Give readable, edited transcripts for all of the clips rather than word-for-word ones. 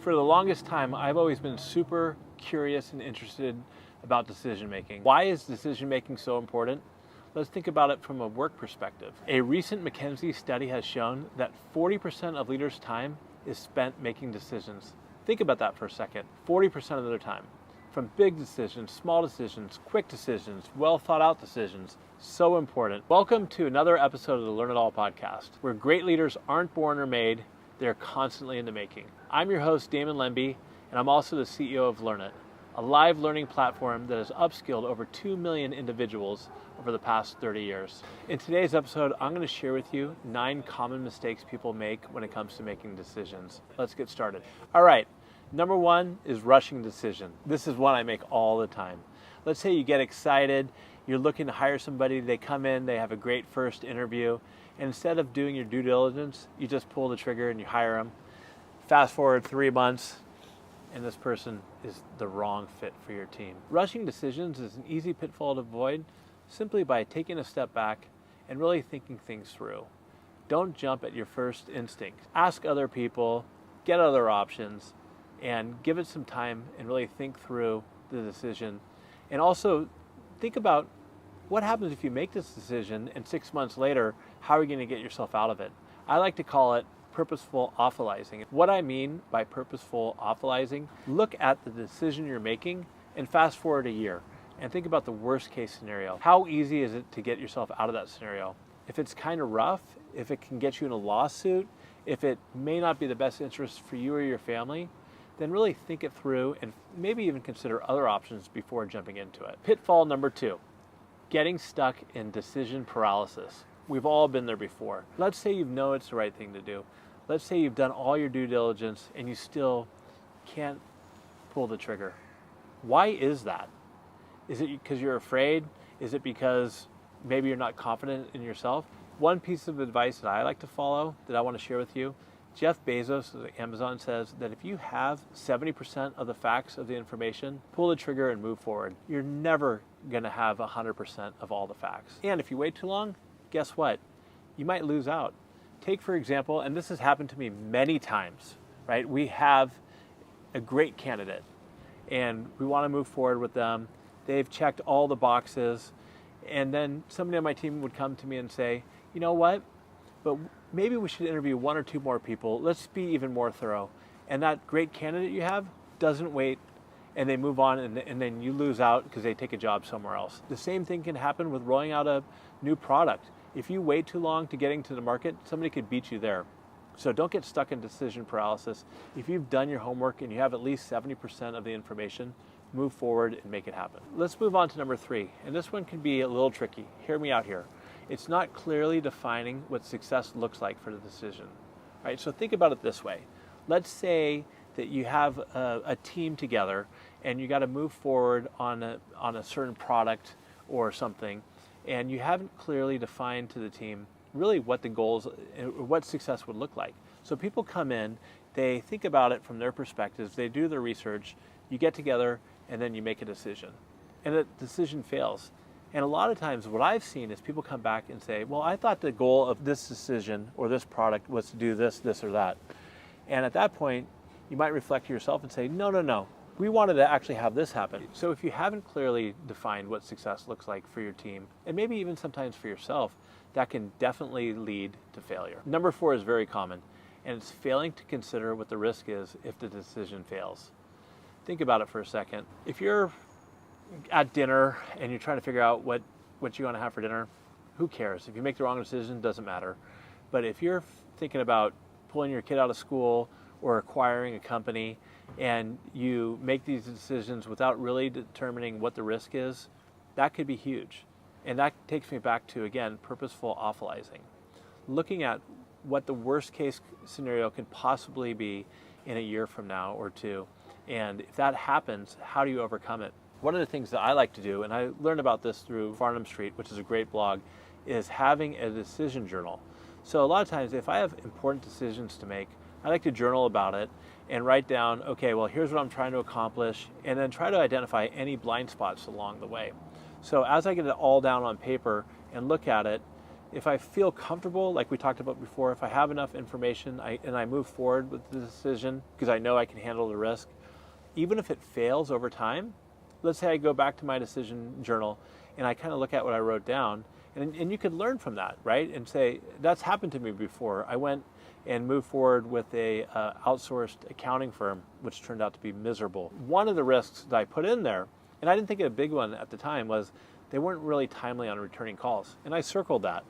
For the longest time, I've always been super curious and interested about decision making. Why is decision making so important? Let's think about it from a work perspective. A recent McKinsey study has shown that 40% of leaders' time is spent making decisions. Think about that for a second. 40% of their time. From big decisions, small decisions, quick decisions, well thought out decisions. So important. Welcome to another episode of the Learn It All podcast, where great leaders aren't born or made, they're constantly in the making. I'm your host, Damon Lembi, and I'm also the CEO of Learnit, a live learning platform that has upskilled over 2 million individuals over the past 30 years. In today's episode, I'm going to share with you 9 common mistakes people make when it comes to making decisions. Let's get started. All right, number 1 is rushing decision. This is one I make all the time. Let's say you get excited, you're looking to hire somebody, they come in, they have a great first interview, and instead of doing your due diligence, you just pull the trigger and you hire them. Fast forward 3 months, and this person is the wrong fit for your team. Rushing decisions is an easy pitfall to avoid simply by taking a step back and really thinking things through. Don't jump at your first instinct. Ask other people, get other options, and give it some time and really think through the decision. And also think about what happens if you make this decision and 6 months later, how are you going to get yourself out of it? I like to call it purposeful awfulizing. What I mean by purposeful awfulizing, look at the decision you're making and fast forward a year and think about the worst case scenario. How easy is it to get yourself out of that scenario? If it's kind of rough, if it can get you in a lawsuit, if it may not be the best interest for you or your family, then really think it through and maybe even consider other options before jumping into it. Pitfall number 2, getting stuck in decision paralysis. We've all been there before. Let's say you know it's the right thing to do. Let's say you've done all your due diligence and you still can't pull the trigger. Why is that? Is it because you're afraid? Is it because maybe you're not confident in yourself? One piece of advice that I like to follow that I want to share with you, Jeff Bezos of Amazon says that if you have 70% of the facts of the information, pull the trigger and move forward. You're never going to have 100% of all the facts. And if you wait too long, guess what? You might lose out. Take, for example, and this has happened to me many times, right? We have a great candidate and we want to move forward with them. They've checked all the boxes. And then somebody on my team would come to me and say, you know what? But maybe we should interview 1 or 2 more people. Let's be even more thorough. And that great candidate you have doesn't wait, and they move on, and then you lose out because they take a job somewhere else. The same thing can happen with rolling out a new product. If you wait too long to getting to the market, somebody could beat you there. So don't get stuck in decision paralysis. If you've done your homework and you have at least 70% of the information, move forward and make it happen. Let's move on to number 3, and this one can be a little tricky. Hear me out here. It's not clearly defining what success looks like for the decision. All right, so think about it this way. Let's say that you have a team together and you got to move forward on a certain product or something, and you haven't clearly defined to the team really what the goals, what success would look like. So people come in, they think about it from their perspectives, they do their research, you get together, and then you make a decision. And the decision fails. And a lot of times what I've seen is people come back and say, well, I thought the goal of this decision or this product was to do this, this, or that. And at that point, you might reflect to yourself and say, no. We wanted to actually have this happen. So if you haven't clearly defined what success looks like for your team, and maybe even sometimes for yourself, that can definitely lead to failure. Number 4 is very common, and it's failing to consider what the risk is if the decision fails. Think about it for a second. If you're at dinner and you're trying to figure out what you want to have for dinner, who cares? If you make the wrong decision, it doesn't matter. But if you're thinking about pulling your kid out of school or acquiring a company and you make these decisions without really determining what the risk is, that could be huge. And that takes me back to, again, purposeful awfulizing. Looking at what the worst case scenario could possibly be in a year from now or 2. And if that happens, how do you overcome it? One of the things that I like to do, and I learned about this through Farnham Street, which is a great blog, is having a decision journal. So a lot of times if I have important decisions to make, I like to journal about it and write down, okay, well, here's what I'm trying to accomplish, and then try to identify any blind spots along the way. So as I get it all down on paper and look at it, if I feel comfortable, like we talked about before, if I have enough information and I move forward with the decision because I know I can handle the risk, even if it fails over time, let's say I go back to my decision journal and I kind of look at what I wrote down, and you could learn from that, right? And say, that's happened to me before. I went and moved forward with a outsourced accounting firm, which turned out to be miserable. One of the risks that I put in there, and I didn't think of a big one at the time, was they weren't really timely on returning calls. And I circled that.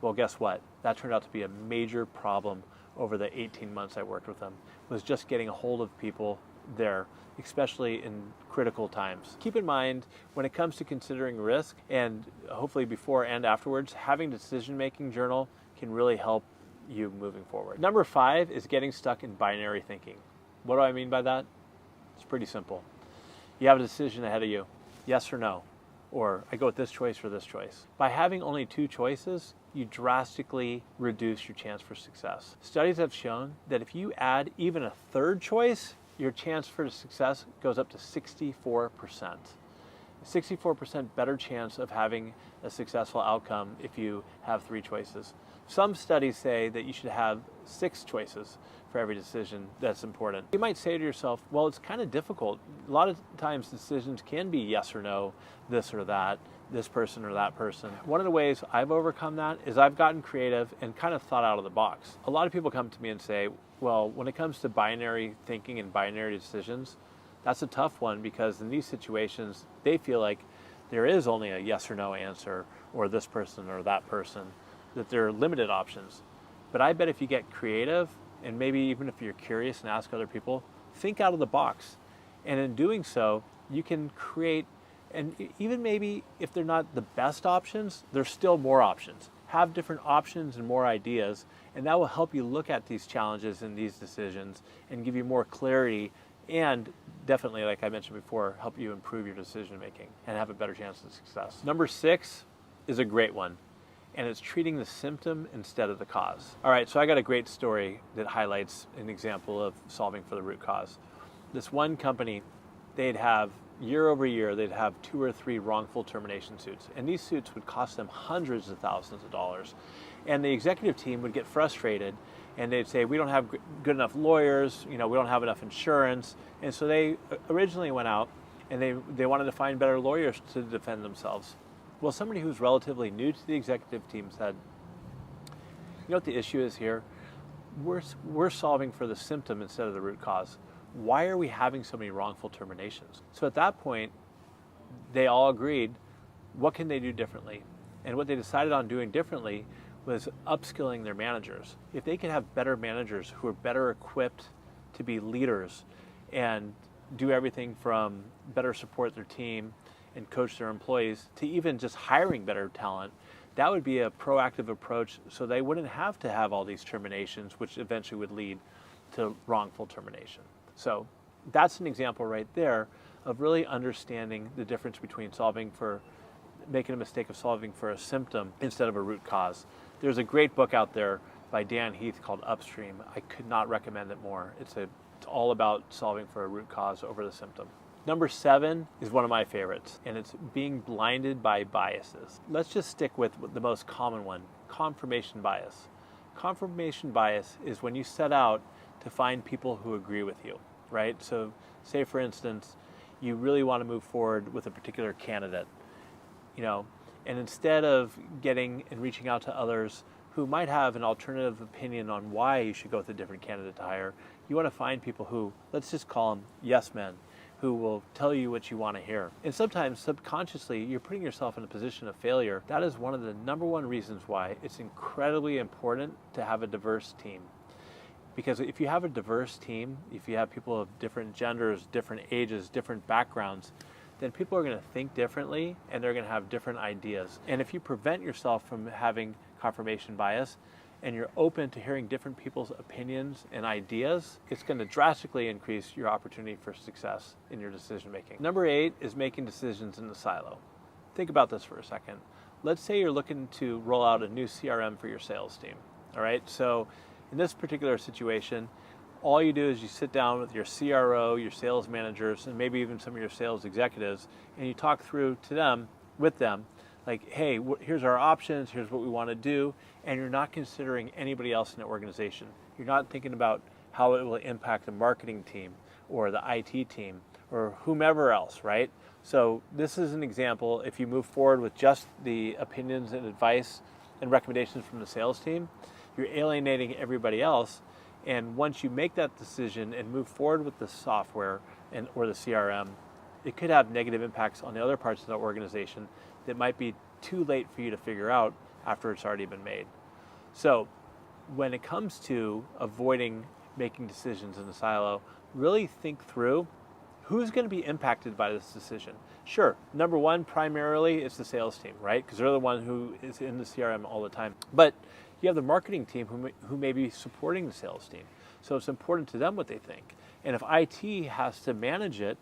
Well, guess what? That turned out to be a major problem over the 18 months I worked with them, was just getting a hold of people there, especially in critical times. Keep in mind, when it comes to considering risk, and hopefully before and afterwards, having a decision-making journal can really help you moving forward. Number 5 is getting stuck in binary thinking. What do I mean by that? It's pretty simple. You have a decision ahead of you, yes or no, or I go with this choice or this choice. By having only 2 choices, you drastically reduce your chance for success. Studies have shown that if you add even a 3rd choice, your chance for success goes up to 64%. 64% better chance of having a successful outcome if you have 3 choices. Some studies say that you should have 6 choices for every decision that's important. You might say to yourself, well, it's kind of difficult. A lot of times decisions can be yes or no, this or that, this person or that person. One of the ways I've overcome that is I've gotten creative and kind of thought out of the box. A lot of people come to me and say, well, when it comes to binary thinking and binary decisions, that's a tough one because in these situations, they feel like there is only a yes or no answer, or this person or that person, that there are limited options. But I bet if you get creative, and maybe even if you're curious and ask other people, think out of the box. And in doing so, you can create, and even maybe if they're not the best options, there's still more options. Have different options and more ideas, and that will help you look at these challenges and these decisions and give you more clarity, and definitely, like I mentioned before, help you improve your decision making and have a better chance of success. Number 6 is a great one, and it's treating the symptom instead of the cause. All right, so I got a great story that highlights an example of solving for the root cause. This one company, they'd have year over year, they'd have 2 or 3 wrongful termination suits, and these suits would cost them hundreds of thousands of dollars. And the executive team would get frustrated, and they'd say, we don't have good enough lawyers, we don't have enough insurance. And so they originally went out and they wanted to find better lawyers to defend themselves. Well, somebody who's relatively new to the executive team said, you know what the issue is here? We're solving for the symptom instead of the root cause. Why are we having so many wrongful terminations? So at that point, they all agreed, what can they do differently? And what they decided on doing differently was upskilling their managers. If they could have better managers who are better equipped to be leaders and do everything from better support their team and coach their employees to even just hiring better talent, that would be a proactive approach, so they wouldn't have to have all these terminations, which eventually would lead to wrongful termination. So that's an example right there of really understanding the difference between making a mistake of solving for a symptom instead of a root cause. There's a great book out there by Dan Heath called Upstream. I could not recommend it more. It's all about solving for a root cause over the symptom. Number 7 is one of my favorites, and it's being blinded by biases. Let's just stick with the most common one, confirmation bias. Confirmation bias is when you set out to find people who agree with you, right? So say, for instance, you really want to move forward with a particular candidate, and instead of getting and reaching out to others who might have an alternative opinion on why you should go with a different candidate to hire, you want to find people who, let's just call them yes men, who will tell you what you want to hear. And sometimes subconsciously, you're putting yourself in a position of failure. That is one of the number 1 reasons why it's incredibly important to have a diverse team. Because if you have a diverse team, if you have people of different genders, different ages, different backgrounds, then people are going to think differently and they're going to have different ideas. And if you prevent yourself from having confirmation bias and you're open to hearing different people's opinions and ideas, it's going to drastically increase your opportunity for success in your decision making. Number 8 is making decisions in the silo. Think about this for a second. Let's say you're looking to roll out a new CRM for your sales team. All right, so in this particular situation, all you do is you sit down with your CRO, your sales managers, and maybe even some of your sales executives, and you talk through with them, Like, hey, here's our options, here's what we want to do, and you're not considering anybody else in the organization. You're not thinking about how it will impact the marketing team or the IT team or whomever else, right? So this is an example. If you move forward with just the opinions and advice and recommendations from the sales team, you're alienating everybody else. And once you make that decision and move forward with the software or the CRM, it could have negative impacts on the other parts of the organization that might be too late for you to figure out after it's already been made. So when it comes to avoiding making decisions in the silo, really think through who's going to be impacted by this decision. Sure, number one, primarily, it's the sales team, right? Because they're the one who is in the CRM all the time. But you have the marketing team who may be supporting the sales team. So it's important to them what they think. And if IT has to manage it,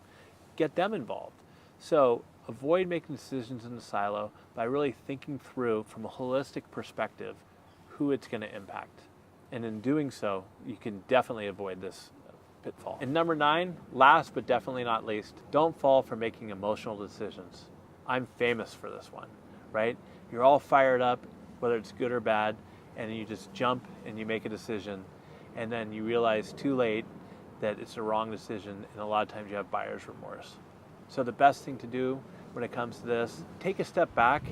get them involved. So avoid making decisions in the silo by really thinking through from a holistic perspective who it's going to impact. And in doing so, you can definitely avoid this pitfall. And number 9, last but definitely not least, don't fall for making emotional decisions. I'm famous for this one, right? You're all fired up, whether it's good or bad, and you just jump and you make a decision, and then you realize too late that it's the wrong decision, and a lot of times you have buyer's remorse. So the best thing to do when it comes to this, take a step back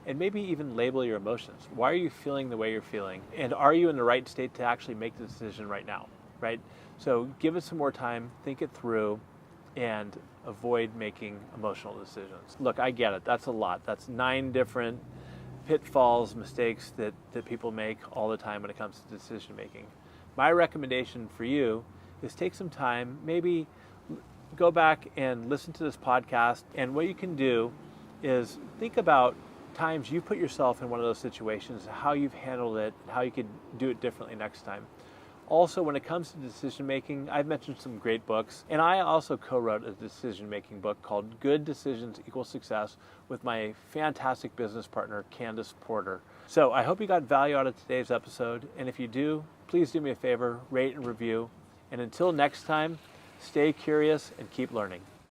and maybe even label your emotions. Why are you feeling the way you're feeling? And are you in the right state to actually make the decision right now, right? So give it some more time, think it through, and avoid making emotional decisions. Look, I get it. That's a lot. That's 9 different pitfalls, mistakes that people make all the time when it comes to decision making. My recommendation for you is take some time, maybe go back and listen to this podcast, and what you can do is think about times you put yourself in one of those situations, how you've handled it, how you could do it differently next time. Also, when it comes to decision making, I've mentioned some great books, and I also co-wrote a decision making book called Good Decisions Equal Success with my fantastic business partner, Candace Porter. So I hope you got value out of today's episode, and if you do, please do me a favor, rate and review. And until next time, stay curious and keep learning.